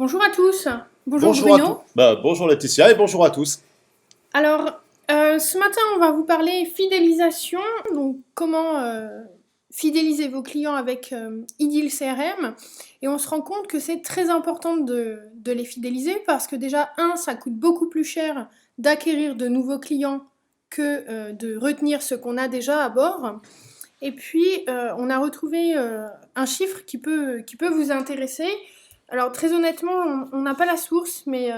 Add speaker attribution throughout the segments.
Speaker 1: Bonjour à tous. Bonjour
Speaker 2: Bonjour à tous.
Speaker 1: Bruno.
Speaker 2: Bonjour Laetitia et bonjour à tous.
Speaker 1: Alors, ce matin, on va vous parler fidélisation. Donc, comment fidéliser vos clients avec Ideal CRM. Et on se rend compte que c'est très important de les fidéliser parce que déjà, ça coûte beaucoup plus cher d'acquérir de nouveaux clients que de retenir ceux qu'on a déjà à bord. Et puis, on a retrouvé un chiffre qui peut vous intéresser. Alors, très honnêtement, on n'a pas la source, mais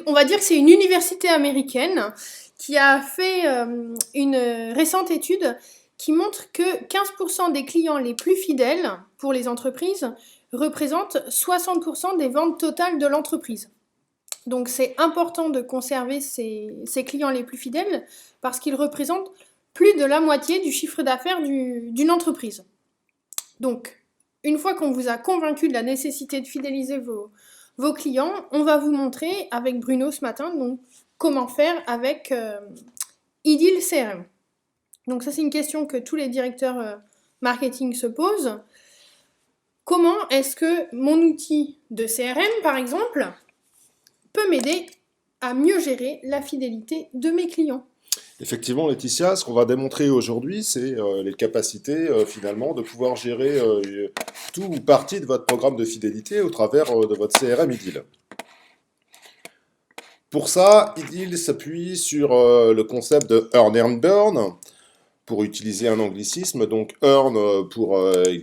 Speaker 1: on va dire que c'est une université américaine qui a fait une récente étude qui montre que 15% des clients les plus fidèles pour les entreprises représentent 60% des ventes totales de l'entreprise. Donc c'est important de conserver ces clients les plus fidèles parce qu'ils représentent plus de la moitié du chiffre d'affaires d'une entreprise. Donc, une fois qu'on vous a convaincu de la nécessité de fidéliser vos clients, on va vous montrer avec Bruno ce matin donc, comment faire avec Ideal CRM. Donc ça c'est une question que tous les directeurs marketing se posent. Comment est-ce que mon outil de CRM, par exemple, peut m'aider à mieux gérer la fidélité de mes clients?
Speaker 2: Effectivement, Laetitia, ce qu'on va démontrer aujourd'hui, c'est les capacités finalement de pouvoir gérer tout ou partie de votre programme de fidélité au travers de votre CRM Ideal. Pour ça, Ideal s'appuie sur le concept de Earn and Burn, pour utiliser un anglicisme, donc earn pour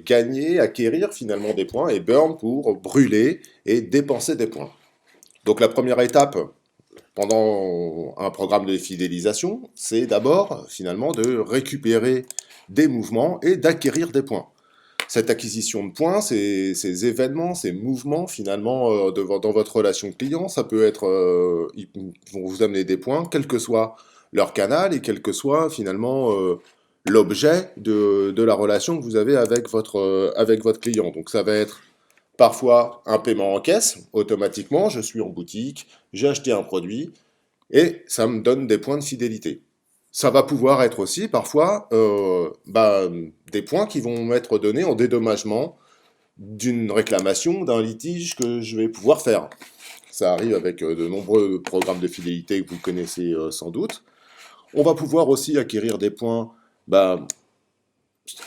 Speaker 2: gagner, acquérir finalement des points, et burn pour brûler et dépenser des points. Donc la première étape pendant un programme de fidélisation, c'est d'abord finalement de récupérer des mouvements et d'acquérir des points. Cette acquisition de points, ces événements, ces mouvements finalement dans votre relation client, ça peut être, ils vont vous amener des points, quel que soit leur canal et quel que soit finalement l'objet de la relation que vous avez avec votre client. Donc ça va être parfois un paiement en caisse, automatiquement, je suis en boutique, j'ai acheté un produit, et ça me donne des points de fidélité. Ça va pouvoir être aussi parfois des points qui vont être donnés en dédommagement d'une réclamation, d'un litige que je vais pouvoir faire. Ça arrive avec de nombreux programmes de fidélité que vous connaissez sans doute. On va pouvoir aussi acquérir des points bah,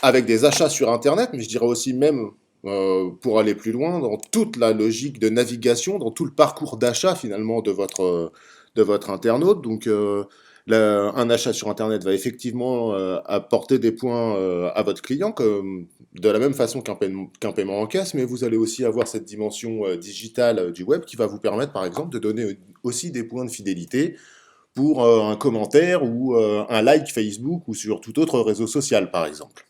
Speaker 2: avec des achats sur Internet, mais je dirais aussi même pour aller plus loin, dans toute la logique de navigation, dans tout le parcours d'achat finalement de votre internaute. Donc un achat sur Internet va effectivement apporter des points à votre client, comme, de la même façon qu'un paiement en caisse, mais vous allez aussi avoir cette dimension digitale du web qui va vous permettre par exemple de donner aussi des points de fidélité pour un commentaire ou un like Facebook ou sur tout autre réseau social par exemple.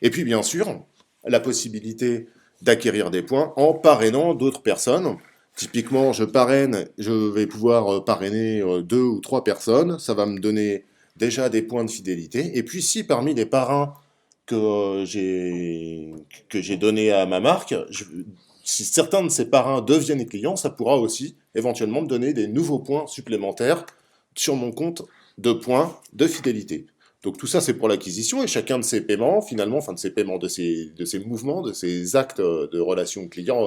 Speaker 2: Et puis bien sûr, la possibilité d'acquérir des points en parrainant d'autres personnes. Typiquement, je vais pouvoir parrainer deux ou trois personnes, ça va me donner déjà des points de fidélité. Et puis si parmi les parrains que j'ai donnés à ma marque, si certains de ces parrains deviennent clients, ça pourra aussi éventuellement me donner des nouveaux points supplémentaires sur mon compte de points de fidélité. Donc tout ça, c'est pour l'acquisition, et chacun de ces paiements, finalement, enfin de ces paiements, de ces mouvements, de ces actes de relation client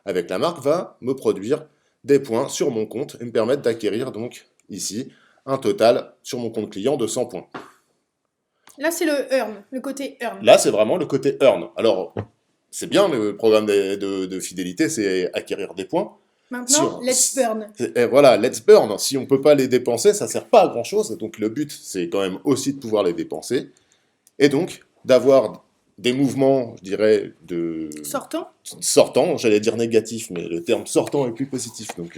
Speaker 2: avec la marque, va me produire des points sur mon compte et me permettre d'acquérir donc ici un total sur mon compte client de 100 points.
Speaker 1: Là, c'est le earn, le côté earn.
Speaker 2: Là, c'est vraiment le côté earn. Alors, c'est bien, le programme de fidélité, c'est acquérir des points.
Speaker 1: Maintenant, let's burn.
Speaker 2: Et voilà, let's burn. Si on peut pas les dépenser, ça sert pas à grand chose. Donc le but, c'est quand même aussi de pouvoir les dépenser. Et donc, d'avoir des mouvements, je dirais,
Speaker 1: Sortant.
Speaker 2: sortants, j'allais dire négatifs, mais le terme sortant est plus positif, donc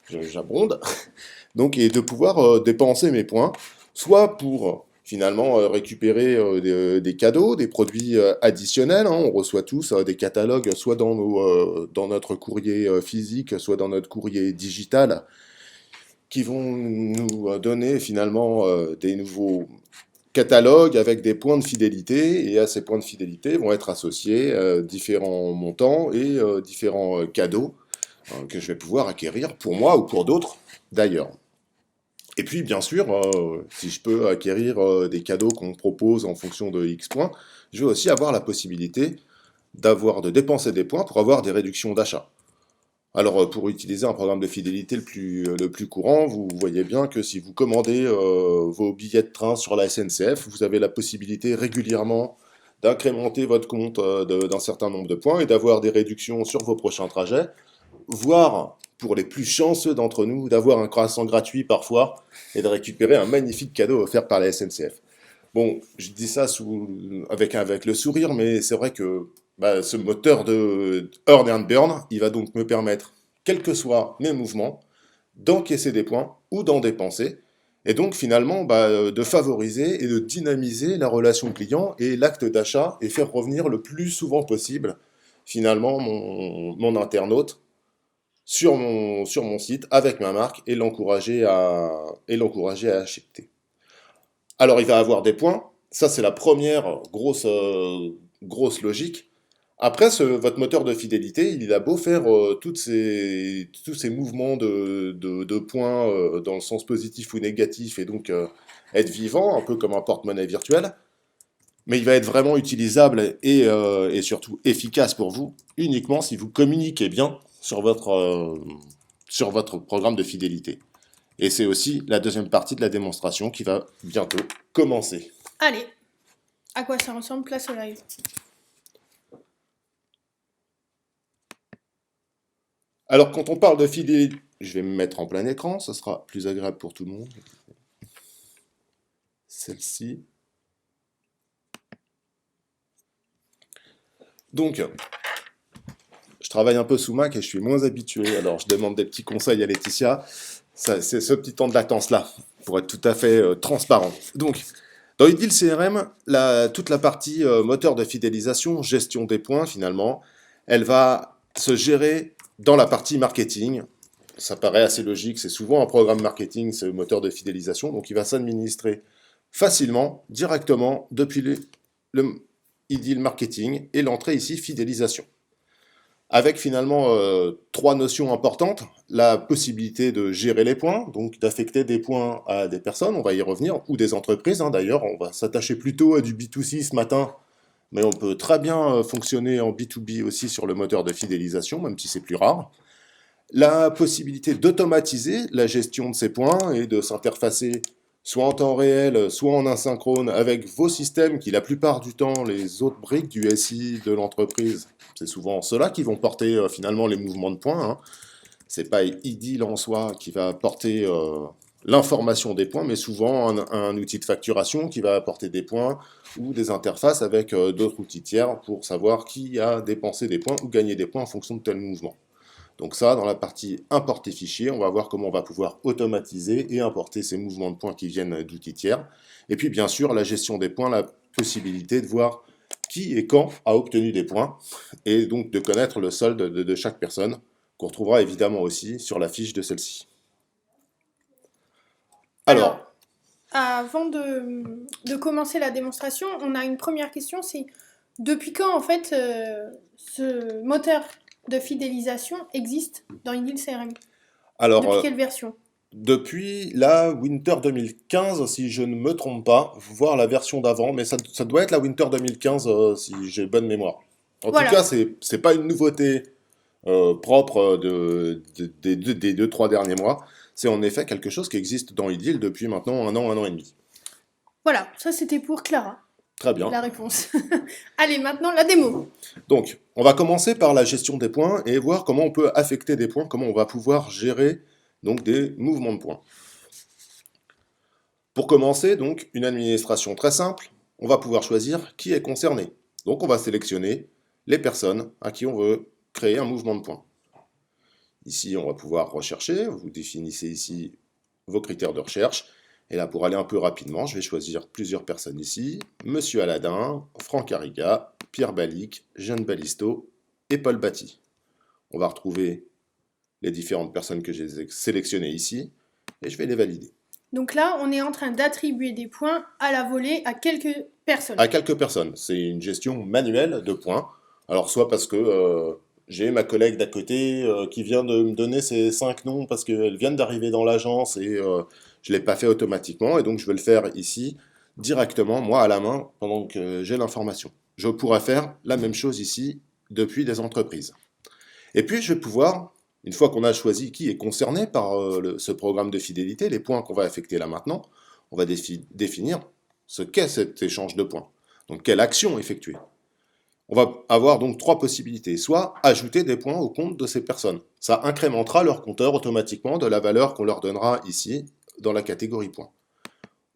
Speaker 2: j'abonde. Donc, et de pouvoir dépenser mes points, soit pour finalement récupérer des cadeaux, des produits additionnels. Hein. On reçoit tous des catalogues, soit dans notre courrier physique, soit dans notre courrier digital, qui vont nous donner finalement des nouveaux catalogues avec des points de fidélité, et à ces points de fidélité vont être associés différents montants et différents cadeaux que je vais pouvoir acquérir pour moi ou pour d'autres d'ailleurs. Et puis, bien sûr, si je peux acquérir des cadeaux qu'on me propose en fonction de X points, je vais aussi avoir la possibilité de dépenser des points pour avoir des réductions d'achat. Alors, pour utiliser un programme de fidélité le plus courant, vous voyez bien que si vous commandez vos billets de train sur la SNCF, vous avez la possibilité régulièrement d'incrémenter votre compte d'un certain nombre de points et d'avoir des réductions sur vos prochains trajets, voire, pour les plus chanceux d'entre nous, d'avoir un croissant gratuit parfois et de récupérer un magnifique cadeau offert par la SNCF. Bon, je dis ça avec le sourire, mais c'est vrai que ce moteur de Earn and Burn, il va donc me permettre, quels que soient mes mouvements, d'encaisser des points ou d'en dépenser, et donc finalement de favoriser et de dynamiser la relation client et l'acte d'achat et faire revenir le plus souvent possible finalement mon internaute sur mon site avec ma marque et l'encourager à acheter. Alors il va avoir des points, ça c'est la première grosse logique. Après, votre moteur de fidélité, il a beau faire tous ces mouvements de points dans le sens positif ou négatif et donc être vivant, un peu comme un porte-monnaie virtuel, mais il va être vraiment utilisable et surtout efficace pour vous uniquement si vous communiquez bien sur votre programme de fidélité. Et c'est aussi la deuxième partie de la démonstration qui va bientôt commencer.
Speaker 1: Allez, à quoi ça ressemble? Place au live.
Speaker 2: Alors, quand on parle de fidélité, je vais me mettre en plein écran, ce sera plus agréable pour tout le monde. Celle-ci. Donc, je travaille un peu sous Mac et je suis moins habitué, alors je demande des petits conseils à Laetitia. C'est ce petit temps de latence-là, pour être tout à fait transparent. Donc, dans Ideal CRM, toute la partie moteur de fidélisation, gestion des points finalement, elle va se gérer dans la partie marketing. Ça paraît assez logique, c'est souvent un programme marketing, ce moteur de fidélisation, donc il va s'administrer facilement, directement, depuis le Ideal Marketing et l'entrée ici, fidélisation. Avec finalement trois notions importantes, la possibilité de gérer les points, donc d'affecter des points à des personnes, on va y revenir, ou des entreprises, d'ailleurs, on va s'attacher plutôt à du B2C ce matin, mais on peut très bien fonctionner en B2B aussi sur le moteur de fidélisation, même si c'est plus rare. La possibilité d'automatiser la gestion de ces points et de s'interfacer soit en temps réel, soit en asynchrone avec vos systèmes qui, la plupart du temps, les autres briques du SI de l'entreprise, c'est souvent ceux-là qui vont porter finalement les mouvements de points. Hein. C'est pas Ideal en soi qui va porter l'information des points, mais souvent un outil de facturation qui va apporter des points ou des interfaces avec d'autres outils tiers pour savoir qui a dépensé des points ou gagné des points en fonction de tel mouvement. Donc ça, dans la partie importer fichier, on va voir comment on va pouvoir automatiser et importer ces mouvements de points qui viennent d'outils tiers. Et puis bien sûr, la gestion des points, la possibilité de voir qui et quand a obtenu des points, et donc de connaître le solde de chaque personne, qu'on retrouvera évidemment aussi sur la fiche de celle-ci.
Speaker 1: Alors, avant de commencer la démonstration, on a une première question, c'est depuis quand en fait ce moteur de fidélisation existe dans Ideal CRM?
Speaker 2: Alors,
Speaker 1: depuis quelle version?
Speaker 2: Depuis la Winter 2015, si je ne me trompe pas, voire la version d'avant, mais ça doit être la Winter 2015 si j'ai bonne mémoire. En tout cas, c'est pas une nouveauté propre des 2-3 derniers mois. C'est en effet quelque chose qui existe dans Ideal depuis maintenant un an et demi.
Speaker 1: Voilà, ça c'était pour Clara.
Speaker 2: Très bien.
Speaker 1: La réponse. Allez, maintenant la démo.
Speaker 2: Donc, on va commencer par la gestion des points et voir comment on peut affecter des points, comment on va pouvoir gérer donc des mouvements de points. Pour commencer, donc, une administration très simple, on va pouvoir choisir qui est concerné. Donc, on va sélectionner les personnes à qui on veut créer un mouvement de points. Ici, on va pouvoir rechercher, vous définissez ici vos critères de recherche. Et là, pour aller un peu rapidement, je vais choisir plusieurs personnes ici. Monsieur Aladin, Franck Arriga, Pierre Balic, Jeanne Balisto et Paul Batty. On va retrouver les différentes personnes que j'ai sélectionnées ici et je vais les valider.
Speaker 1: Donc là, on est en train d'attribuer des points à la volée à quelques personnes.
Speaker 2: À quelques personnes. C'est une gestion manuelle de points. Alors, soit parce que j'ai ma collègue d'à côté qui vient de me donner ses 5 noms parce qu'elle vient d'arriver dans l'agence et je ne l'ai pas fait automatiquement. Et donc, je vais le faire ici directement, moi, à la main, pendant que j'ai l'information. Je pourrais faire la même chose ici depuis des entreprises. Et puis, je vais pouvoir, une fois qu'on a choisi qui est concerné par ce programme de fidélité, les points qu'on va affecter là maintenant, on va définir ce qu'est cet échange de points. Donc, quelle action effectuer. On va avoir donc trois possibilités. Soit ajouter des points au compte de ces personnes. Ça incrémentera leur compteur automatiquement de la valeur qu'on leur donnera ici dans la catégorie points.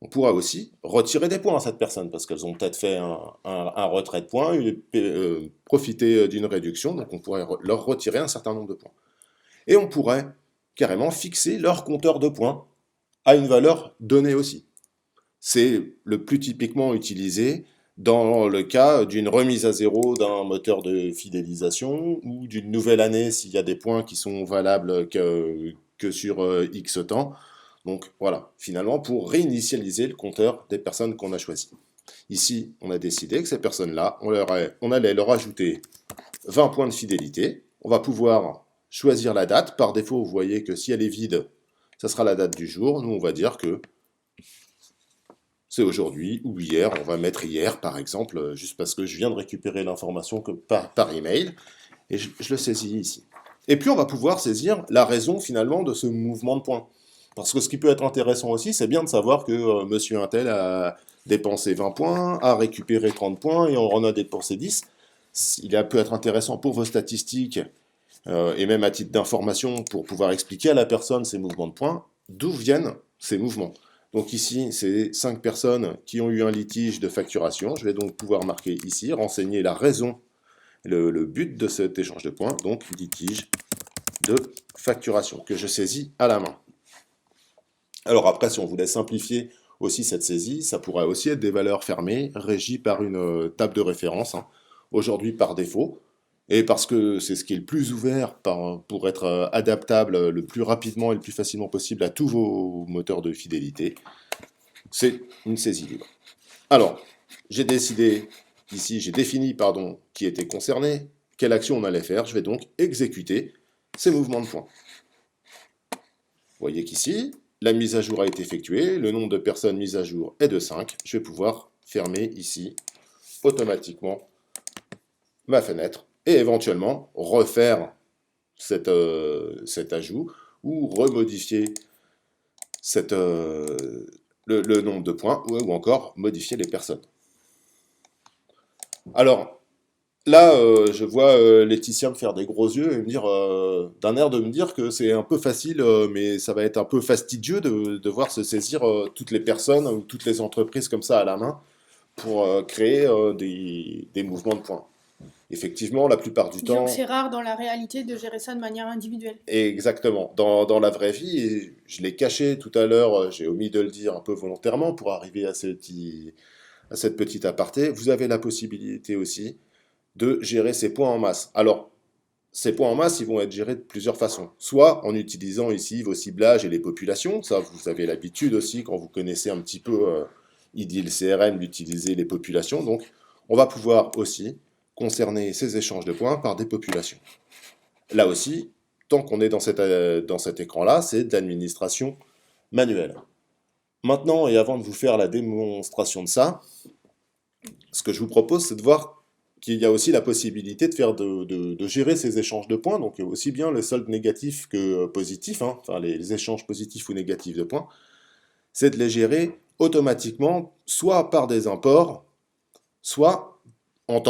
Speaker 2: On pourra aussi retirer des points à cette personne, parce qu'elles ont peut-être fait un retrait de points, profiter d'une réduction, donc on pourrait leur retirer un certain nombre de points. Et on pourrait carrément fixer leur compteur de points à une valeur donnée aussi. C'est le plus typiquement utilisé dans le cas d'une remise à zéro d'un moteur de fidélisation, ou d'une nouvelle année s'il y a des points qui sont valables que sur X temps. Donc voilà, finalement, pour réinitialiser le compteur des personnes qu'on a choisies. Ici, on a décidé que ces personnes-là, on allait leur ajouter 20 points de fidélité. On va pouvoir choisir la date. Par défaut, vous voyez que si elle est vide, ça sera la date du jour. Nous, on va dire que c'est aujourd'hui ou hier. On va mettre hier, par exemple, juste parce que je viens de récupérer l'information par email. Et je le saisis ici. Et puis, on va pouvoir saisir la raison, finalement, de ce mouvement de points. Parce que ce qui peut être intéressant aussi, c'est bien de savoir que monsieur Untel a dépensé 20 points, a récupéré 30 points et on en a dépensé 10. Il peut être intéressant pour vos statistiques et même à titre d'information pour pouvoir expliquer à la personne ces mouvements de points, d'où viennent ces mouvements. Donc ici, c'est 5 personnes qui ont eu un litige de facturation. Je vais donc pouvoir marquer ici, renseigner la raison, le but de cet échange de points, donc litige de facturation, que je saisis à la main. Alors après, si on voulait simplifier aussi cette saisie, ça pourrait aussi être des valeurs fermées, régies par une table de référence, hein, aujourd'hui par défaut, et parce que c'est ce qui est le plus ouvert pour être adaptable le plus rapidement et le plus facilement possible à tous vos moteurs de fidélité, c'est une saisie libre. Alors, j'ai défini qui était concerné, quelle action on allait faire, je vais donc exécuter ces mouvements de points. Vous voyez qu'ici, la mise à jour a été effectuée, le nombre de personnes mises à jour est de 5. Je vais pouvoir fermer ici automatiquement ma fenêtre et éventuellement refaire cet ajout ou remodifier le nombre de points ou encore modifier les personnes. Alors, là, je vois Laetitia me faire des gros yeux et me dire, d'un air de me dire que c'est un peu facile, mais ça va être un peu fastidieux de devoir se saisir toutes les personnes ou toutes les entreprises comme ça à la main pour créer des mouvements de points. Effectivement, la plupart du
Speaker 1: Disons
Speaker 2: temps...
Speaker 1: que c'est rare dans la réalité de gérer ça de manière individuelle.
Speaker 2: Exactement. Dans la vraie vie, et je l'ai caché tout à l'heure, j'ai omis de le dire un peu volontairement pour arriver à cette petite aparté, vous avez la possibilité aussi de gérer ces points en masse. Alors, ces points en masse, ils vont être gérés de plusieurs façons. Soit en utilisant ici vos ciblages et les populations, ça vous avez l'habitude aussi quand vous connaissez un petit peu IDIL CRM d'utiliser les populations, donc on va pouvoir aussi concerner ces échanges de points par des populations. Là aussi, tant qu'on est dans cet écran-là, c'est de l'administration manuelle. Maintenant, et avant de vous faire la démonstration de ça, ce que je vous propose, c'est de voir qu'il y a aussi la possibilité de gérer ces échanges de points, donc aussi bien les soldes négatifs que positifs, hein, enfin les échanges positifs ou négatifs de points, c'est de les gérer automatiquement, soit par des imports, soit en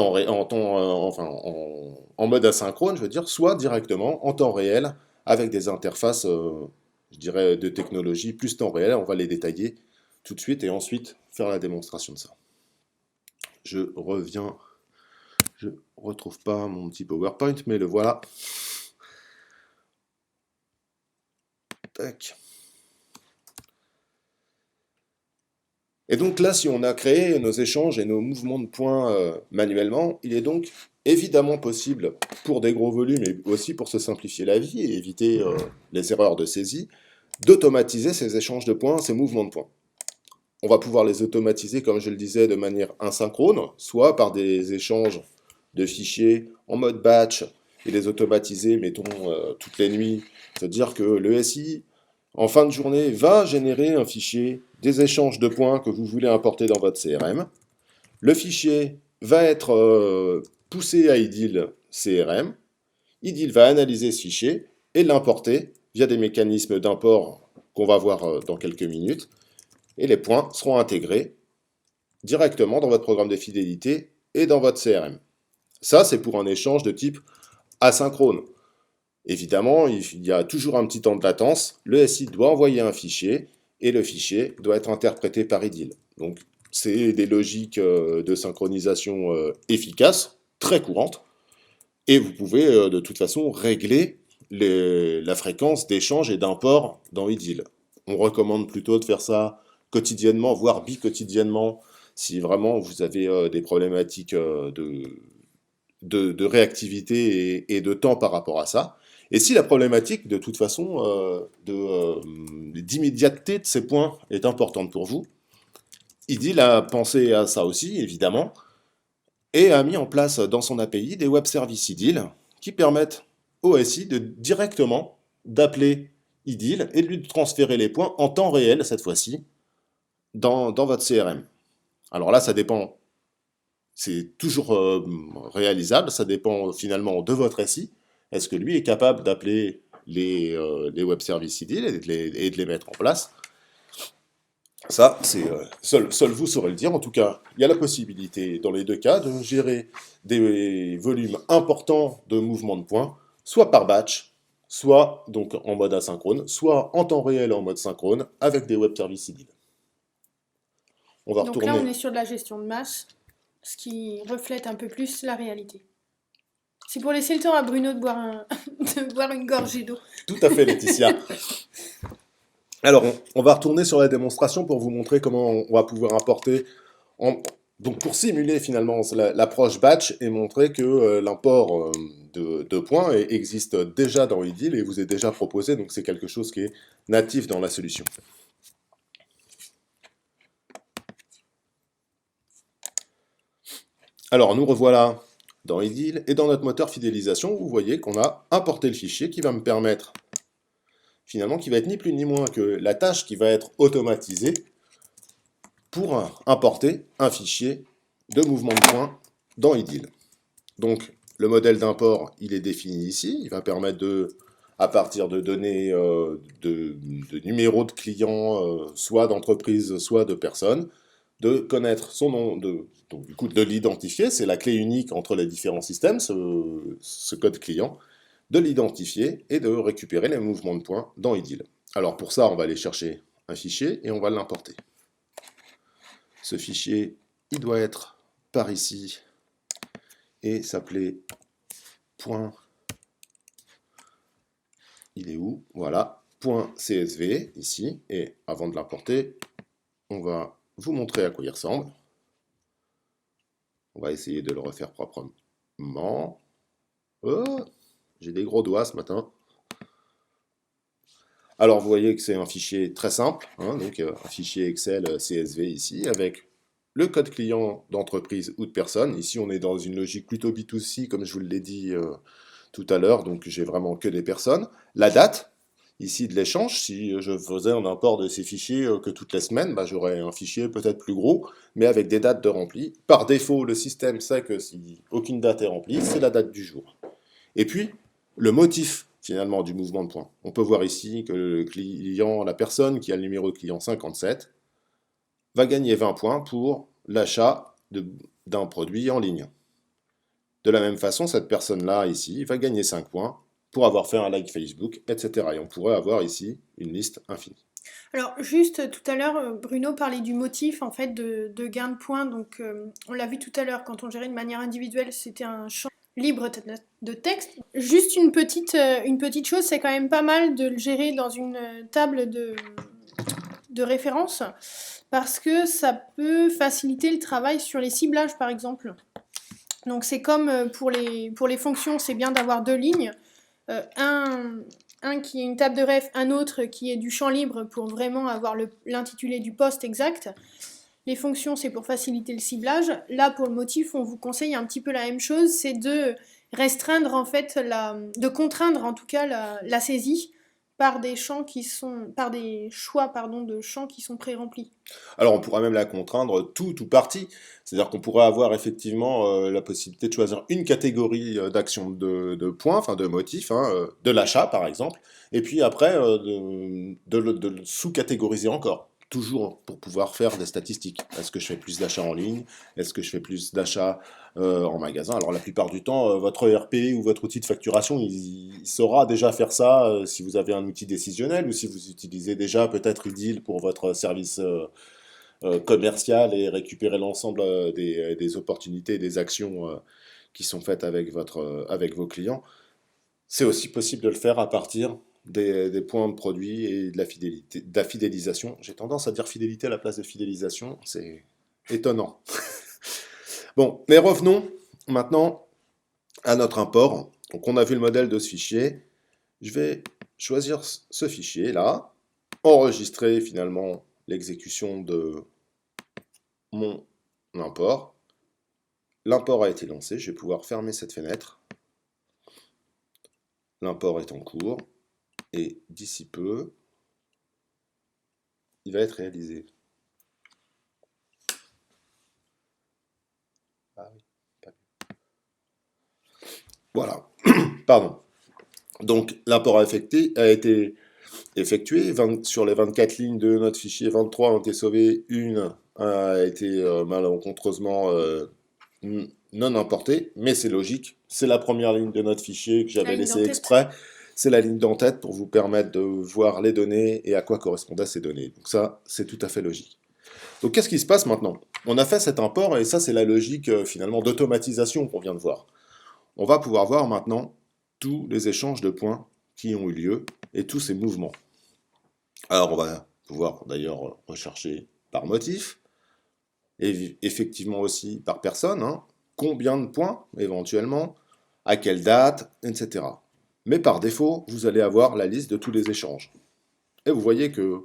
Speaker 2: mode asynchrone, je veux dire, soit directement en temps réel, avec des interfaces, je dirais, de technologie plus temps réel. On va les détailler tout de suite et ensuite faire la démonstration de ça. Je reviens, je retrouve pas mon petit PowerPoint, mais le voilà. Tac. Et donc là, si on a créé nos échanges et nos mouvements de points manuellement, il est donc évidemment possible, pour des gros volumes et aussi pour se simplifier la vie et éviter les erreurs de saisie, d'automatiser ces échanges de points, ces mouvements de points. On va pouvoir les automatiser, comme je le disais, de manière asynchrone, soit par des échanges de fichiers en mode batch et les automatiser, mettons, toutes les nuits. C'est-à-dire que le SI, en fin de journée, va générer un fichier des échanges de points que vous voulez importer dans votre CRM. Le fichier va être poussé à IDIL CRM, IDIL va analyser ce fichier et l'importer via des mécanismes d'import qu'on va voir dans quelques minutes, et les points seront intégrés directement dans votre programme de fidélité et dans votre CRM. Ça, c'est pour un échange de type asynchrone. Évidemment, il y a toujours un petit temps de latence. Le SI doit envoyer un fichier et le fichier doit être interprété par IDIL. Donc, c'est des logiques de synchronisation efficaces, très courantes. Et vous pouvez de toute façon régler la fréquence d'échange et d'import dans IDIL. On recommande plutôt de faire ça quotidiennement, voire bi-quotidiennement, si vraiment vous avez des problématiques de réactivité et de temps par rapport à ça. Et si la problématique, de toute façon, d'immédiateté de ces points est importante pour vous, IDIL a pensé à ça aussi, évidemment, et a mis en place dans son API des web services IDIL qui permettent au SI directement d'appeler IDIL et de lui transférer les points en temps réel, cette fois-ci, dans votre CRM. Alors là, ça dépend, c'est toujours réalisable, ça dépend finalement de votre SI. Est-ce que lui est capable d'appeler les web services IDIL et de les mettre en place? Ça, c'est seul vous saurez le dire. En tout cas, il y a la possibilité, dans les deux cas, de gérer des volumes importants de mouvements de points, soit par batch, soit donc en mode asynchrone, soit en temps réel en mode synchrone, avec des web services IDIL. On va
Speaker 1: Donc
Speaker 2: retourner.
Speaker 1: là, on est sur de la gestion de masse, ce qui reflète un peu plus la réalité. C'est pour laisser le temps à Bruno de boire, de boire une gorgée d'eau.
Speaker 2: Tout à fait, Laetitia. Alors, on va retourner sur la démonstration pour vous montrer comment on va pouvoir importer, donc pour simuler finalement l'approche batch et montrer que l'import de points existe déjà dans IDIL et vous est déjà proposé, donc c'est quelque chose qui est natif dans la solution. Alors, nous revoilà dans IDIL et dans notre moteur fidélisation, vous voyez qu'on a importé le fichier qui va me permettre, finalement, qui va être ni plus ni moins que la tâche qui va être automatisée pour importer un fichier de mouvement de points dans IDIL. Donc, le modèle d'import, il est défini ici. Il va permettre de, à partir de données de numéros de clients, soit d'entreprise, soit de personnes, de connaître son nom, donc du coup de l'identifier, c'est la clé unique entre les différents systèmes, ce code client, de l'identifier et de récupérer les mouvements de points dans IDIL. Alors pour ça, on va aller chercher un fichier et on va l'importer. Ce fichier, il doit être par ici et s'appeler point. Il est où? Voilà, point .csv ici. Et avant de l'importer, on va vous montrer à quoi il ressemble. On va essayer de le refaire proprement. Oh, j'ai des gros doigts ce matin. Alors vous voyez que c'est un fichier très simple, hein, donc un fichier Excel CSV ici, avec le code client d'entreprise ou de personne. Ici on est dans une logique plutôt B2C, comme je vous l'ai dit tout à l'heure, donc j'ai vraiment que des personnes. La date, ici de l'échange, si je faisais un import de ces fichiers que toutes les semaines, bah, j'aurais un fichier peut-être plus gros, mais avec des dates de rempli. Par défaut, le système sait que si aucune date est remplie, c'est la date du jour. Et puis, le motif finalement du mouvement de points. On peut voir ici que le client, la personne qui a le numéro de client 57, va gagner 20 points pour l'achat d'un produit en ligne. De la même façon, cette personne-là, ici, va gagner 5 points pour avoir fait un like Facebook, etc. Et on pourrait avoir ici une liste infinie.
Speaker 1: Alors, juste tout à l'heure, Bruno parlait du motif en fait de gain de points. Donc, on l'a vu tout à l'heure, quand on gérait de manière individuelle, c'était un champ libre de texte. Juste une petite chose, c'est quand même pas mal de le gérer dans une table de référence, parce que ça peut faciliter le travail sur les ciblages, par exemple. Donc, c'est comme pour les fonctions, c'est bien d'avoir deux lignes. Un qui est une table de ref, un autre qui est du champ libre pour vraiment avoir l'intitulé du poste exact. Les fonctions, c'est pour faciliter le ciblage. Là, pour le motif, on vous conseille un petit peu la même chose, c'est de restreindre en fait, de contraindre en tout cas la saisie par des choix de champs qui sont pré-remplis.
Speaker 2: Alors on pourra même la contraindre tout ou partie, c'est-à-dire qu'on pourrait avoir effectivement la possibilité de choisir une catégorie d'actions de points, enfin de motifs, hein, de l'achat par exemple, et puis après de le sous-catégoriser encore, toujours pour pouvoir faire des statistiques. Est-ce que je fais plus d'achats en ligne? Est-ce que je fais plus d'achats en magasin? Alors la plupart du temps, votre ERP ou votre outil de facturation, il saura déjà faire ça si vous avez un outil décisionnel ou si vous utilisez déjà peut-être Ideal pour votre service commercial et récupérer l'ensemble des opportunités et des actions qui sont faites avec vos clients. C'est aussi possible de le faire à partir des points de produit et de la fidélisation. J'ai tendance à dire fidélité à la place de fidélisation, c'est étonnant. Bon, mais revenons maintenant à notre import. Donc on a vu le modèle de ce fichier. Je vais choisir ce fichier là, enregistrer finalement l'exécution de mon import. L'import a été lancé, je vais pouvoir fermer cette fenêtre. L'import est en cours et d'ici peu, il va être réalisé. Ah oui, pas vu. Voilà, pardon. Donc l'import a été effectué. Sur les 24 lignes de notre fichier, 23 ont été sauvées, une a été malencontreusement non importée, mais c'est logique. C'est la première ligne de notre fichier que j'avais laissé exprès. C'est la ligne d'en-tête pour vous permettre de voir les données et à quoi correspondaient ces données. Donc ça, c'est tout à fait logique. Donc qu'est-ce qui se passe maintenant? On a fait cet import et ça, c'est la logique finalement d'automatisation qu'on vient de voir. On va pouvoir voir maintenant tous les échanges de points qui ont eu lieu et tous ces mouvements. Alors on va pouvoir d'ailleurs rechercher par motif, et effectivement aussi par personne, hein, combien de points éventuellement, à quelle date, etc. Mais par défaut, vous allez avoir la liste de tous les échanges. Et vous voyez que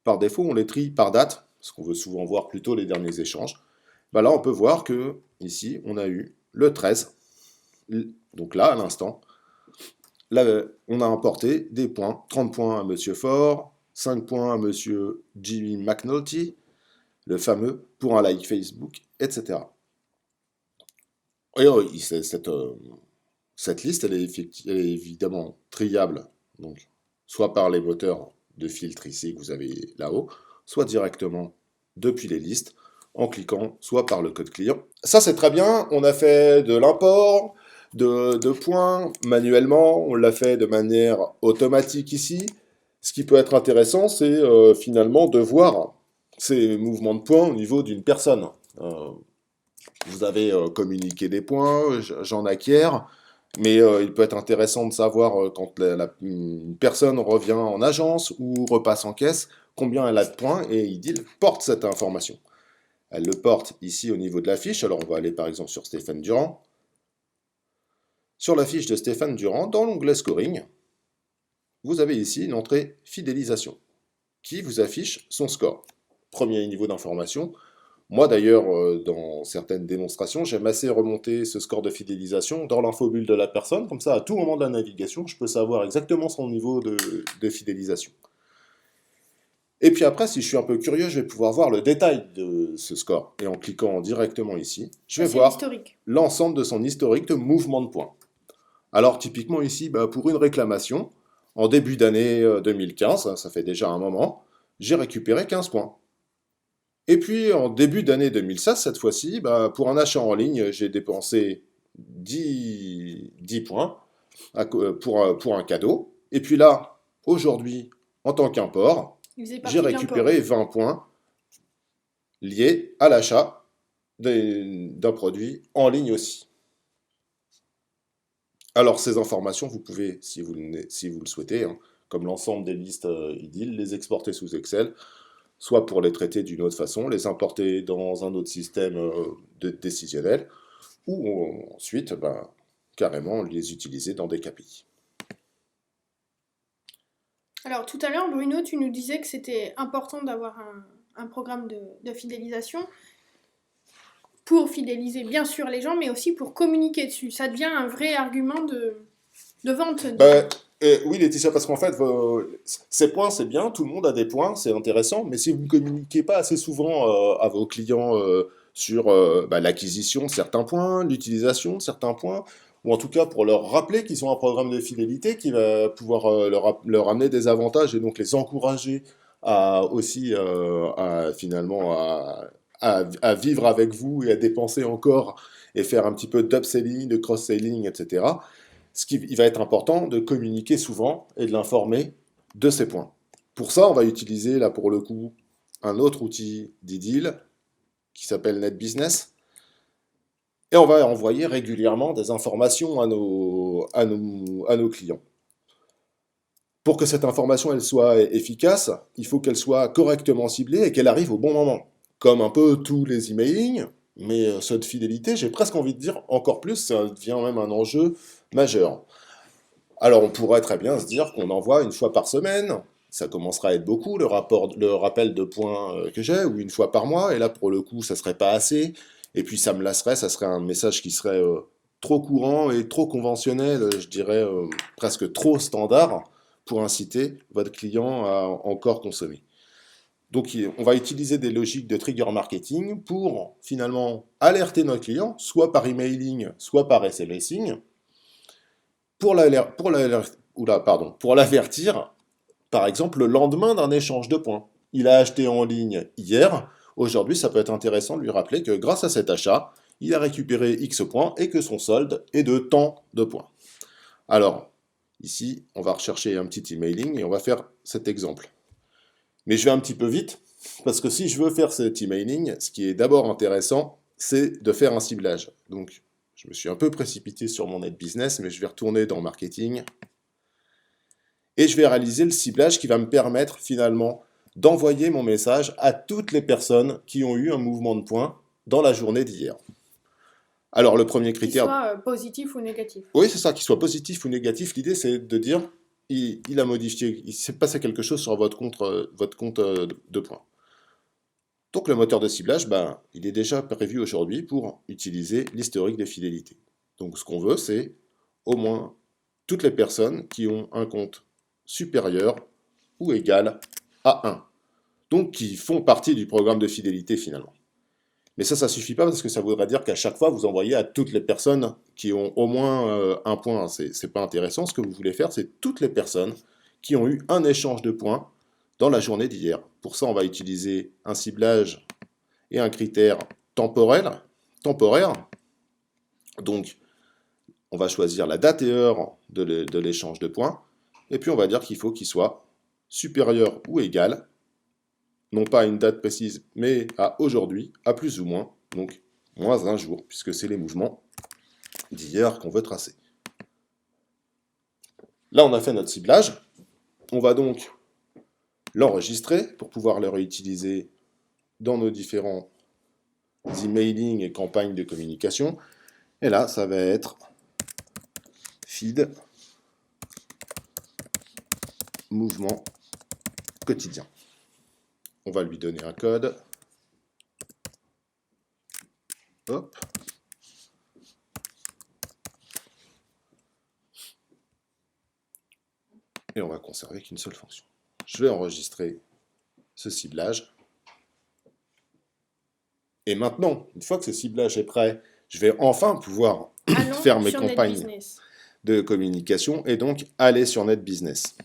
Speaker 2: par défaut, on les trie par date, parce qu'on veut souvent voir plutôt les derniers échanges. Ben là, on peut voir que ici, on a eu le 13, donc là, à l'instant, là, on a importé des points, 30 points à Monsieur Ford, 5 points à Monsieur Jimmy McNulty, le fameux pour un like Facebook, etc. Et cette liste, elle est évidemment triable, donc soit par les moteurs de filtre ici que vous avez là-haut, soit directement depuis les listes, en cliquant soit par le code client. Ça c'est très bien, on a fait de l'import, de points manuellement, on l'a fait de manière automatique ici. Ce qui peut être intéressant, c'est finalement de voir ces mouvements de points au niveau d'une personne. Vous avez communiqué des points, j'en acquiers, mais il peut être intéressant de savoir quand une personne revient en agence ou repasse en caisse, combien elle a de points, et Ideal porte cette information. Elle le porte ici au niveau de la fiche, alors on va aller par exemple sur Stéphane Durand. Sur la fiche de Stéphane Durand, dans l'onglet Scoring, vous avez ici une entrée Fidélisation, qui vous affiche son score. Premier niveau d'information. Moi d'ailleurs, dans certaines démonstrations, j'aime assez remonter ce score de fidélisation dans l'infobulle de la personne, comme ça à tout moment de la navigation, je peux savoir exactement son niveau de fidélisation. Et puis après, si je suis un peu curieux, je vais pouvoir voir le détail de ce score. Et en cliquant directement ici, je vais voir l'ensemble de son historique de mouvement de points. Alors typiquement ici, pour une réclamation, en début d'année 2015, ça fait déjà un moment, j'ai récupéré 15 points. Et puis en début d'année 2016, cette fois-ci, pour un achat en ligne, j'ai dépensé 10 points pour un cadeau. Et puis là, aujourd'hui, en tant qu'import, j'ai récupéré 20 points liés à l'achat d'un produit en ligne aussi. Alors ces informations, vous pouvez, si vous le souhaitez, hein, comme l'ensemble des listes Ideal, les exporter sous Excel, soit pour les traiter d'une autre façon, les importer dans un autre système décisionnel, ou ensuite, carrément, les utiliser dans des KPI.
Speaker 1: Alors tout à l'heure, Bruno, tu nous disais que c'était important d'avoir un programme de fidélisation pour fidéliser bien sûr les gens, mais aussi pour communiquer dessus. Ça devient un vrai argument de vente.
Speaker 2: Oui, Laetitia, parce qu'en fait, ces points, c'est bien, tout le monde a des points, c'est intéressant, mais si vous ne communiquez pas assez souvent à vos clients sur l'acquisition de certains points, l'utilisation de certains points, ou en tout cas pour leur rappeler qu'ils ont un programme de fidélité qui va pouvoir leur amener des avantages et donc les encourager à aussi finalement à vivre avec vous et à dépenser encore et faire un petit peu d'upselling, de cross-selling, etc. Il va être important de communiquer souvent et de l'informer de ces points. Pour ça, on va utiliser là pour le coup un autre outil d'IDIL qui s'appelle NetBusiness et on va envoyer régulièrement des informations à nos clients. Pour que cette information elle soit efficace, il faut qu'elle soit correctement ciblée et qu'elle arrive au bon moment. Comme un peu tous les emailing, mais ceux de fidélité, j'ai presque envie de dire encore plus, ça devient même un enjeu majeur. Alors on pourrait très bien se dire qu'on envoie une fois par semaine, ça commencera à être beaucoup le rappel de points que j'ai, ou une fois par mois, et là pour le coup ça serait pas assez, et puis ça me lasserait, ça serait un message qui serait trop courant et trop conventionnel, je dirais presque trop standard, pour inciter votre client à encore consommer. Donc on va utiliser des logiques de trigger marketing pour finalement alerter notre client, soit par emailing, soit par SMSing, pour l'avertir, par exemple, le lendemain d'un échange de points. Il a acheté en ligne hier. Aujourd'hui, ça peut être intéressant de lui rappeler que grâce à cet achat, il a récupéré X points et que son solde est de tant de points. Alors, ici, on va rechercher un petit emailing et on va faire cet exemple. Mais je vais un petit peu vite, parce que si je veux faire cet emailing, ce qui est d'abord intéressant, c'est de faire un ciblage. Donc, je me suis un peu précipité sur mon net business, mais je vais retourner dans marketing et je vais réaliser le ciblage qui va me permettre finalement d'envoyer mon message à toutes les personnes qui ont eu un mouvement de points dans la journée d'hier. Alors, le premier
Speaker 1: Qu'il
Speaker 2: critère,
Speaker 1: soit positif ou négatif.
Speaker 2: oui, c'est ça, qu'il soit positif ou négatif. L'idée, c'est de dire, il a modifié, il s'est passé quelque chose sur votre compte de points. Donc, le moteur de ciblage, ben, il est déjà prévu aujourd'hui pour utiliser l'historique des fidélités. Donc, ce qu'on veut, c'est au moins toutes les personnes qui ont un compte supérieur ou égal à 1. Donc, qui font partie du programme de fidélité finalement. Mais ça suffit pas parce que ça voudrait dire qu'à chaque fois, vous envoyez à toutes les personnes qui ont au moins un point. C'est pas intéressant. Ce que vous voulez faire, c'est toutes les personnes qui ont eu un échange de points dans la journée d'hier. Pour ça, on va utiliser un ciblage et un critère temporaire. Donc, on va choisir la date et heure de l'échange de points. Et puis, on va dire qu'il faut qu'il soit supérieur ou égal, non pas à une date précise, mais à aujourd'hui, à plus ou moins, donc moins un jour, puisque c'est les mouvements d'hier qu'on veut tracer. Là, on a fait notre ciblage. On va donc l'enregistrer pour pouvoir le réutiliser dans nos différents emailing et campagnes de communication. Et là, ça va être feed mouvement quotidien. On va lui donner un code. Hop. Et on va conserver qu'une seule fonction. Je vais enregistrer ce ciblage. Et maintenant, une fois que ce ciblage est prêt, je vais enfin pouvoir faire mes campagnes de communication et donc aller sur NetBusiness.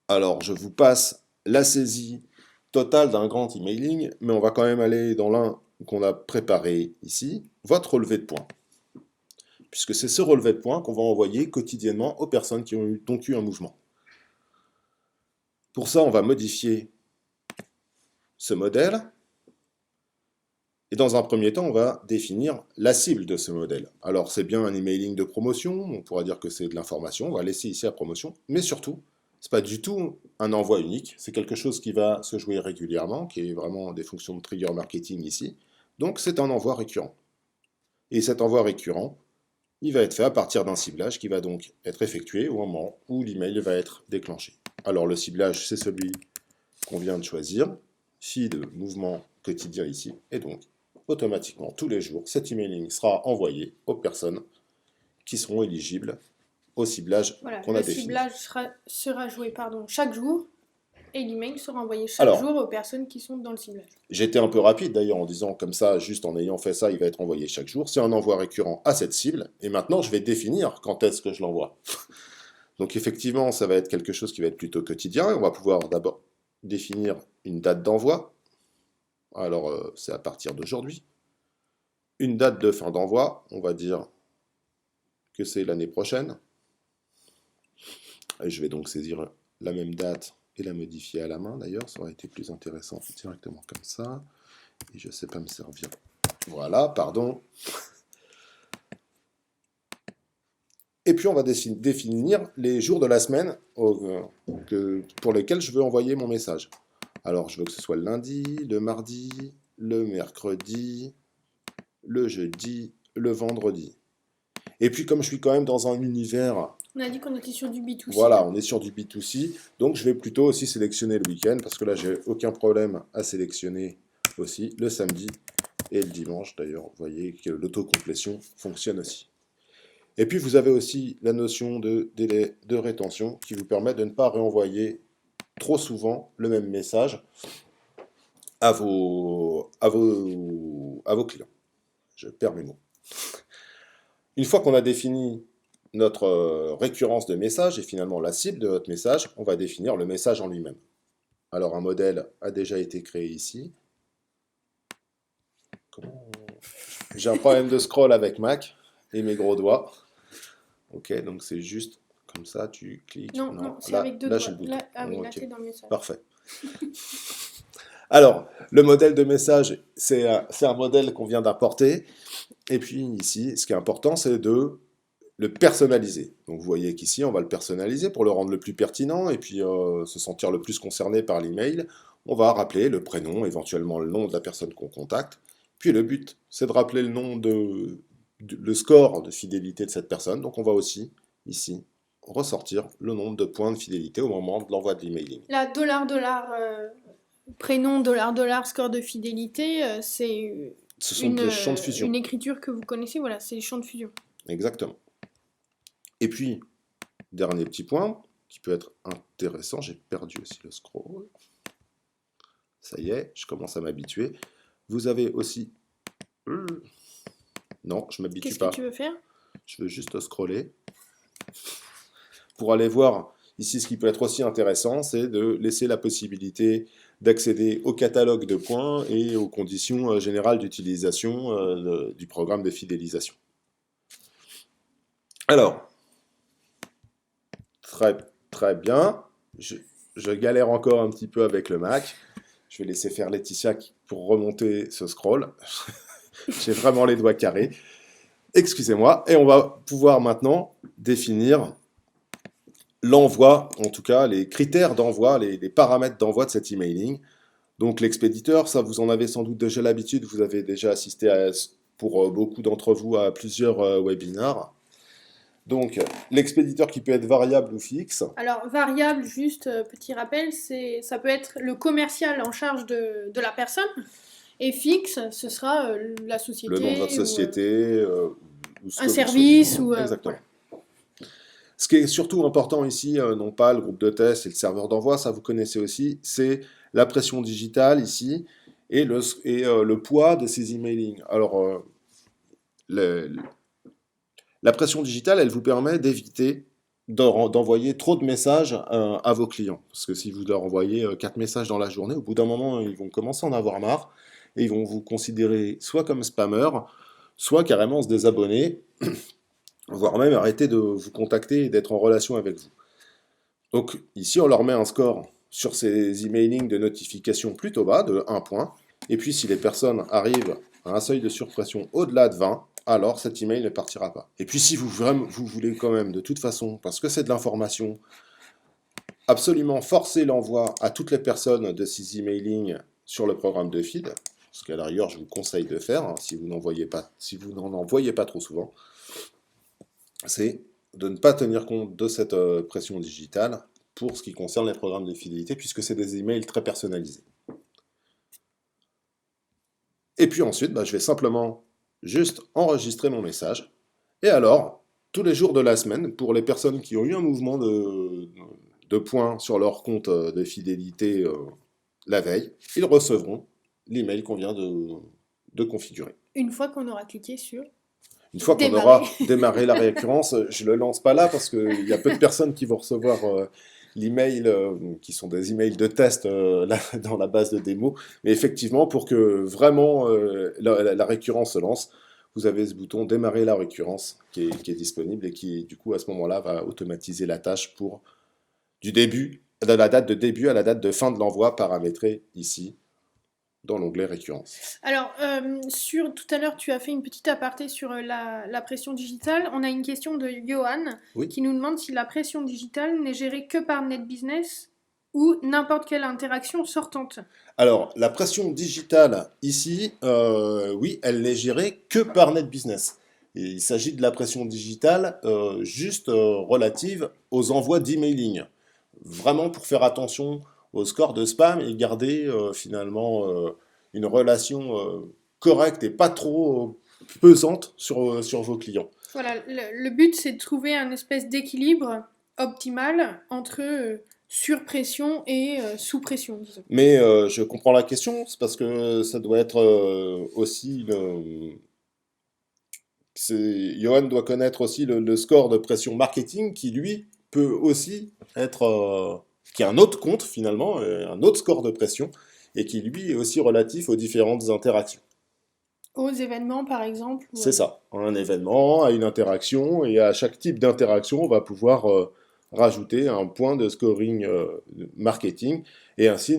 Speaker 2: Alors, je vous passe la saisie totale d'un grand emailing, mais on va quand même aller dans l'un qu'on a préparé ici, votre relevé de points. Puisque c'est ce relevé de points qu'on va envoyer quotidiennement aux personnes qui ont donc eu un mouvement. Pour ça, on va modifier ce modèle. Et dans un premier temps, on va définir la cible de ce modèle. Alors, c'est bien un emailing de promotion, on pourra dire que c'est de l'information, on va laisser ici la promotion, mais surtout, ce n'est pas du tout un envoi unique, c'est quelque chose qui va se jouer régulièrement, qui est vraiment des fonctions de trigger marketing ici. Donc, c'est un envoi récurrent. Et cet envoi récurrent, il va être fait à partir d'un ciblage qui va donc être effectué au moment où l'email va être déclenché. Alors, le ciblage, c'est celui qu'on vient de choisir, feed mouvement quotidien ici, et donc automatiquement tous les jours, cet emailing sera envoyé aux personnes qui seront éligibles au ciblage
Speaker 1: Voilà,
Speaker 2: qu'on a
Speaker 1: le
Speaker 2: défini.
Speaker 1: ciblage sera joué chaque jour et l'email sera envoyé chaque
Speaker 2: Alors,
Speaker 1: jour aux personnes qui sont dans le ciblage.
Speaker 2: j'étais un peu rapide d'ailleurs en disant comme ça, juste en ayant fait ça, il va être envoyé chaque jour. C'est un envoi récurrent à cette cible. Et maintenant, je vais définir quand est-ce que je l'envoie. Donc effectivement, ça va être quelque chose qui va être plutôt quotidien. Et on va pouvoir d'abord définir une date d'envoi. Alors, c'est à partir d'aujourd'hui. Une date de fin d'envoi, on va dire que c'est l'année prochaine. Et je vais donc saisir la même date et la modifier à la main d'ailleurs, ça aurait été plus intéressant directement comme ça. Et je ne sais pas me servir. Voilà, pardon. Et puis on va définir les jours de la semaine pour lesquels je veux envoyer mon message. Alors je veux que ce soit le lundi, le mardi, le mercredi, le jeudi, le vendredi. Et puis comme je suis quand même dans un univers...
Speaker 1: On a dit qu'on était sur du B2C.
Speaker 2: Voilà, on est sur du B2C, donc je vais plutôt aussi sélectionner le week-end, parce que là j'ai aucun problème à sélectionner aussi le samedi et le dimanche. D'ailleurs, vous voyez que l'autocomplétion fonctionne aussi. Et puis vous avez aussi la notion de délai de rétention qui vous permet de ne pas réenvoyer trop souvent le même message à vos clients. Je perds mes mots. Une fois qu'on a défini notre récurrence de message et finalement la cible de notre message, on va définir le message en lui-même. Alors un modèle a déjà été créé ici. J'ai un problème de scroll avec Mac et mes gros doigts. Ok, donc c'est juste comme ça, tu cliques.
Speaker 1: Non, c'est
Speaker 2: là,
Speaker 1: avec deux
Speaker 2: là
Speaker 1: doigts.
Speaker 2: j'ai le bouton.
Speaker 1: Là, ah oui,
Speaker 2: Ok,
Speaker 1: là t'es dans le message.
Speaker 2: parfait. Alors, le modèle de message, c'est un modèle qu'on vient d'importer. Et puis ici, ce qui est important, c'est de le personnaliser. Donc vous voyez qu'ici, on va le personnaliser pour le rendre le plus pertinent et puis se sentir le plus concerné par l'email. On va rappeler le prénom, éventuellement le nom de la personne qu'on contacte. Puis le but, c'est de rappeler le nom le score de fidélité de cette personne. Donc on va aussi, ici, ressortir le nombre de points de fidélité au moment de l'envoi de l'emailing.
Speaker 1: La prénom, score de fidélité, c'est
Speaker 2: Ce sont des champs de fusion.
Speaker 1: une écriture que vous connaissez, voilà, c'est les champs de fusion.
Speaker 2: Exactement. Et puis, dernier petit point, qui peut être intéressant, j'ai perdu aussi le scroll. Ça y est, je commence à m'habituer. Vous avez aussi... Non, je ne m'habitue pas.
Speaker 1: Qu'est-ce que tu veux faire?
Speaker 2: Je veux juste scroller. Pour aller voir ici, ce qui peut être aussi intéressant, c'est de laisser la possibilité d'accéder au catalogue de points et aux conditions générales d'utilisation du programme de fidélisation. Alors, très bien. Je galère encore un petit peu avec le Mac. Je vais laisser faire Laetitia pour remonter ce scroll. J'ai vraiment les doigts carrés. Excusez-moi. Et on va pouvoir maintenant définir l'envoi, en tout cas les critères d'envoi, les paramètres d'envoi de cet emailing. Donc l'expéditeur, ça vous en avez sans doute déjà l'habitude, vous avez déjà assisté pour beaucoup d'entre vous à plusieurs webinars. Donc l'expéditeur qui peut être variable ou fixe.
Speaker 1: Alors variable, juste petit rappel, ça peut être le commercial en charge de la personne, et fixe, ce sera la société.
Speaker 2: Le nom de votre société.
Speaker 1: Ou un service.
Speaker 2: Exactement. Voilà. Ce qui est surtout important ici, non pas le groupe de test et le serveur d'envoi, ça vous connaissez aussi, c'est la pression digitale ici et le poids de ces emailings. Alors, la pression digitale, elle vous permet d'éviter d'envoyer trop de messages à vos clients. Parce que si vous leur envoyez 4 messages dans la journée, au bout d'un moment, ils vont commencer à en avoir marre et ils vont vous considérer soit comme spammer, soit carrément se désabonner, voire même arrêter de vous contacter et d'être en relation avec vous. Donc ici, on leur met un score sur ces emailings de notification plutôt bas, de 1 point. Et puis si les personnes arrivent à un seuil de surpression au-delà de 20, alors cet email ne partira pas. Et puis si vous voulez quand même, de toute façon, parce que c'est de l'information, absolument forcer l'envoi à toutes les personnes de ces emailings sur le programme de feed, ce qu'à la rigueur je vous conseille de faire, hein, si vous n'en envoyez pas trop souvent, c'est de ne pas tenir compte de cette pression digitale pour ce qui concerne les programmes de fidélité, puisque c'est des emails très personnalisés. Et puis ensuite, je vais simplement juste enregistrer mon message. Et alors, tous les jours de la semaine, pour les personnes qui ont eu un mouvement de points sur leur compte de fidélité la veille, ils recevront l'email qu'on vient de configurer.
Speaker 1: Une fois qu'on aura cliqué sur
Speaker 2: Une fois qu'on
Speaker 1: démarrer.
Speaker 2: aura démarré la récurrence, je ne le lance pas là parce qu'il y a peu de personnes qui vont recevoir l'email, qui sont des emails de test là, dans la base de démo. Mais effectivement, pour que vraiment la récurrence se lance, vous avez ce bouton démarrer la récurrence qui est disponible et qui, du coup, à ce moment-là, va automatiser la tâche pour du début, de la date de début à la date de fin de l'envoi paramétrée ici dans l'onglet récurrence.
Speaker 1: Alors, tout à l'heure, tu as fait une petite aparté sur la pression digitale. On a une question de Johan
Speaker 2: Oui.
Speaker 1: qui nous demande si la pression digitale n'est gérée que par NetBusiness ou n'importe quelle interaction sortante.
Speaker 2: Alors, la pression digitale ici, oui, elle n'est gérée que par NetBusiness. Et il s'agit de la pression digitale juste relative aux envois d'emailing. Vraiment pour faire attention au score de spam et garder finalement une relation correcte et pas trop pesante sur vos clients.
Speaker 1: Voilà, le but, c'est de trouver un espèce d'équilibre optimal entre surpression et sous-pression, disons.
Speaker 2: Mais je comprends la question, c'est parce que ça doit être aussi Johan doit connaître aussi le score de pression marketing qui, lui, peut aussi être. Qui a un autre compte, finalement, un autre score de pression, et qui, lui, est aussi relatif aux différentes interactions.
Speaker 1: Aux événements, par exemple.
Speaker 2: C'est ça. Un événement, à une interaction, et à chaque type d'interaction, on va pouvoir rajouter un point de scoring marketing, et ainsi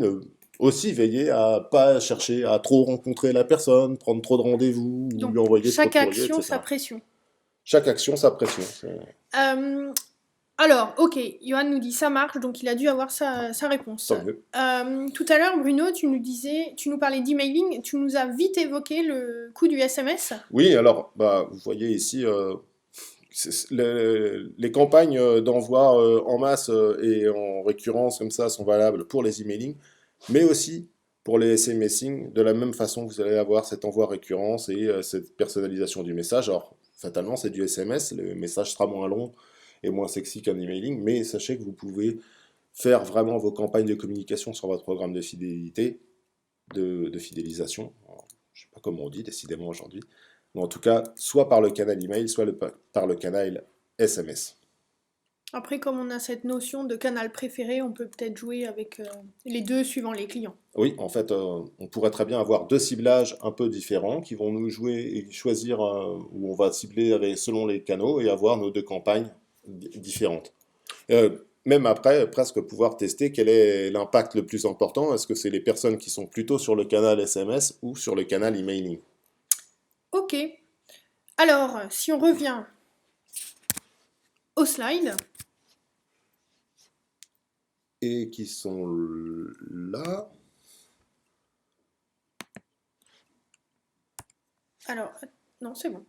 Speaker 2: aussi veiller à pas chercher à trop rencontrer la personne, prendre trop de rendez-vous, ou
Speaker 1: Donc,
Speaker 2: lui envoyer trop de
Speaker 1: chaque
Speaker 2: courrier,
Speaker 1: action,
Speaker 2: etc.
Speaker 1: sa pression.
Speaker 2: Chaque action, sa pression.
Speaker 1: Euh, alors, ok, Johan nous dit ça marche, donc il a dû avoir sa réponse.
Speaker 2: Tant mieux.
Speaker 1: Tout à l'heure, Bruno, tu nous parlais d'emailing, tu nous as vite évoqué le coût du SMS.
Speaker 2: Oui, alors, bah, vous voyez ici, les campagnes d'envoi en masse et en récurrence comme ça sont valables pour les emailing, mais aussi pour les SMSing, de la même façon que vous allez avoir cet envoi récurrence et cette personnalisation du message. Alors, fatalement, c'est du SMS, le message sera moins long et moins sexy qu'un emailing, mais sachez que vous pouvez faire vraiment vos campagnes de communication sur votre programme de fidélité, de fidélisation. Alors, je ne sais pas comment on dit, décidément aujourd'hui. Mais en tout cas, soit par le canal email, soit par le canal SMS.
Speaker 1: Après, comme on a cette notion de canal préféré, on peut peut-être jouer avec les deux suivant les clients.
Speaker 2: Oui, en fait, on pourrait très bien avoir deux ciblages un peu différents qui vont nous jouer et choisir où on va cibler selon les canaux et avoir nos deux campagnes différentes. Même après, presque pouvoir tester quel est l'impact le plus important. Est-ce que c'est les personnes qui sont plutôt sur le canal SMS ou sur le canal emailing?
Speaker 1: Ok. Alors, si on revient au slide.
Speaker 2: Et qui sont là.
Speaker 1: Alors, non, c'est bon.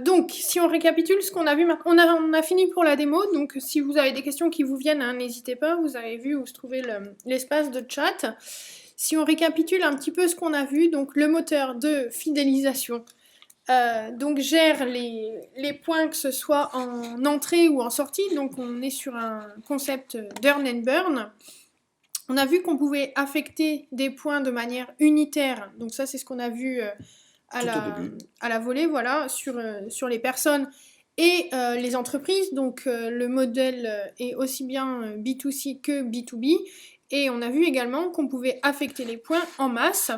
Speaker 1: Donc, si on récapitule ce qu'on a vu, on a fini pour la démo. Donc, si vous avez des questions qui vous viennent, hein, n'hésitez pas. Vous avez vu où se trouvait l'espace de chat. Si on récapitule un petit peu ce qu'on a vu, donc le moteur de fidélisation donc gère les points que ce soit en entrée ou en sortie. Donc, on est sur un concept d'earn and burn. On a vu qu'on pouvait affecter des points de manière unitaire. Donc, ça, c'est ce qu'on a vu à la volée, voilà, sur les personnes et les entreprises. Donc, le modèle est aussi bien B2C que B2B. Et on a vu également qu'on pouvait affecter les points en masse,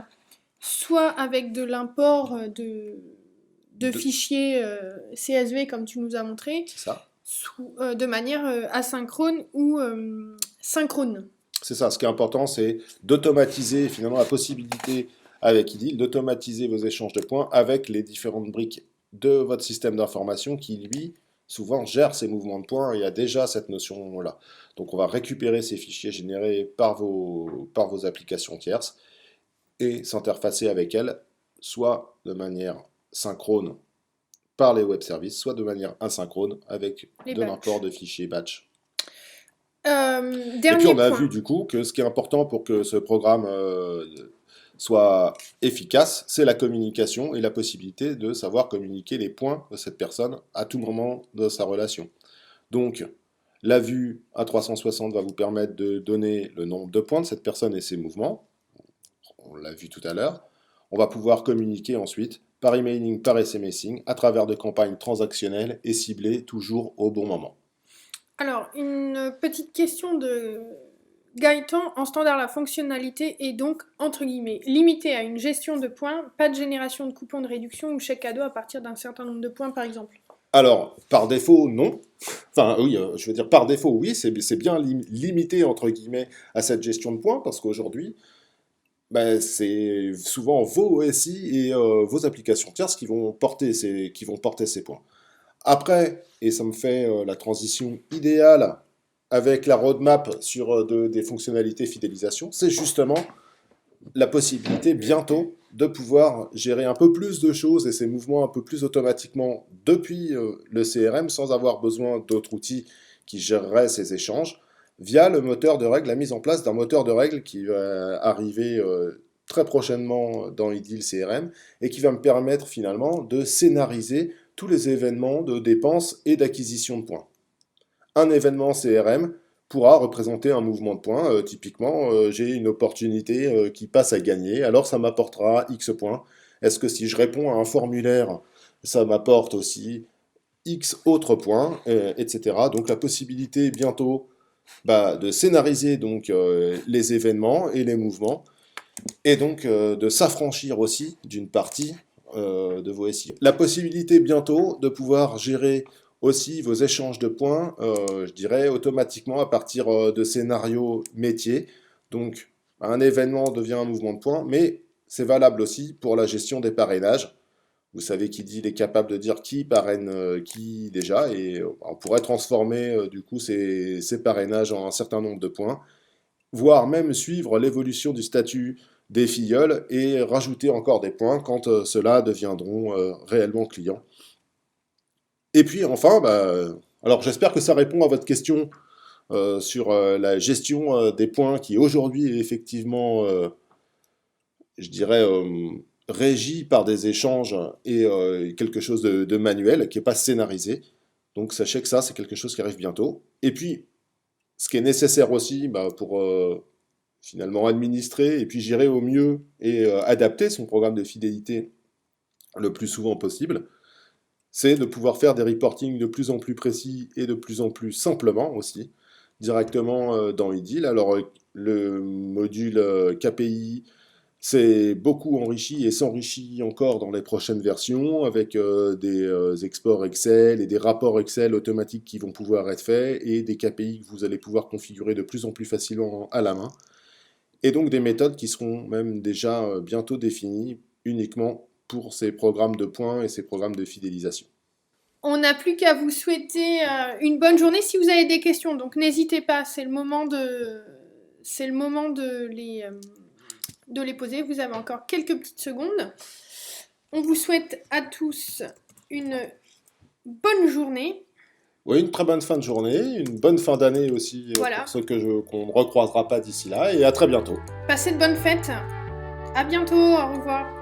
Speaker 1: soit avec de l'import de fichiers CSV, comme tu nous as montré,
Speaker 2: ça.
Speaker 1: De manière asynchrone ou synchrone.
Speaker 2: C'est ça, ce qui est important, c'est d'automatiser finalement la possibilité avec IDIL, d'automatiser vos échanges de points avec les différentes briques de votre système d'information qui, lui, souvent gère ces mouvements de points et il y a déjà cette notion-là. Donc on va récupérer ces fichiers générés par vos applications tierces et s'interfacer avec elles, soit de manière synchrone par les web services, soit de manière asynchrone avec de l'import de fichiers batch. Et puis on a vu du coup que ce qui est important pour que ce programme soit efficace, c'est la communication et la possibilité de savoir communiquer les points de cette personne à tout moment de sa relation. Donc, la vue à 360 va vous permettre de donner le nombre de points de cette personne et ses mouvements. On l'a vu tout à l'heure. On va pouvoir communiquer ensuite par emailing, par SMSing, à travers de campagnes transactionnelles et ciblées toujours au bon moment.
Speaker 1: Alors, une petite question de Gaëtan. En standard, la fonctionnalité est donc, entre guillemets, limitée à une gestion de points, pas de génération de coupons de réduction ou chèque cadeau à partir d'un certain nombre de points, par exemple.
Speaker 2: Alors, par défaut, non. Enfin, oui, je veux dire, par défaut, oui, c'est bien limité, entre guillemets, à cette gestion de points, parce qu'aujourd'hui, c'est souvent vos OSI et vos applications tierces qui vont porter ces points. Après, et ça me fait la transition idéale avec la roadmap sur des fonctionnalités fidélisation, c'est justement la possibilité bientôt de pouvoir gérer un peu plus de choses et ces mouvements un peu plus automatiquement depuis le CRM sans avoir besoin d'autres outils qui géreraient ces échanges via le moteur de règles, la mise en place d'un moteur de règles qui va arriver très prochainement dans IDIL CRM et qui va me permettre finalement de scénariser tous les événements de dépenses et d'acquisition de points. Un événement CRM pourra représenter un mouvement de points. Typiquement, j'ai une opportunité qui passe à gagner, alors ça m'apportera X points. Est-ce que si je réponds à un formulaire, ça m'apporte aussi X autres points, etc. Donc la possibilité bientôt de scénariser donc, les événements et les mouvements, et donc de s'affranchir aussi d'une partie de vos SI. La possibilité bientôt de pouvoir gérer aussi vos échanges de points, je dirais automatiquement à partir de scénarios métiers. Donc un événement devient un mouvement de points, mais c'est valable aussi pour la gestion des parrainages. Vous savez qu'il est capable de dire qui parraine qui déjà, et on pourrait transformer du coup ces parrainages en un certain nombre de points, voire même suivre l'évolution du statut des filleuls et rajouter encore des points quand ceux-là deviendront réellement clients. Et puis enfin, alors j'espère que ça répond à votre question sur la gestion des points qui aujourd'hui est effectivement, je dirais, régie par des échanges et quelque chose de manuel qui n'est pas scénarisé. Donc sachez que ça, c'est quelque chose qui arrive bientôt. Et puis, ce qui est nécessaire aussi pour finalement administrer et puis gérer au mieux et adapter son programme de fidélité le plus souvent possible, c'est de pouvoir faire des reportings de plus en plus précis et de plus en plus simplement aussi, directement dans IDIL. Alors le module KPI s'est beaucoup enrichi et s'enrichit encore dans les prochaines versions avec des exports Excel et des rapports Excel automatiques qui vont pouvoir être faits et des KPI que vous allez pouvoir configurer de plus en plus facilement à la main. Et donc des méthodes qui seront même déjà bientôt définies uniquement pour ces programmes de points et ces programmes de fidélisation.
Speaker 1: On n'a plus qu'à vous souhaiter une bonne journée. Si vous avez des questions, donc n'hésitez pas, c'est le moment de les poser. Vous avez encore quelques petites secondes. On vous souhaite à tous une bonne journée.
Speaker 2: Oui, une très bonne fin de journée, une bonne fin d'année aussi
Speaker 1: Voilà.
Speaker 2: pour ceux qu'on ne recroisera pas d'ici là, et à très bientôt.
Speaker 1: Passez de bonnes fêtes. À bientôt, au revoir.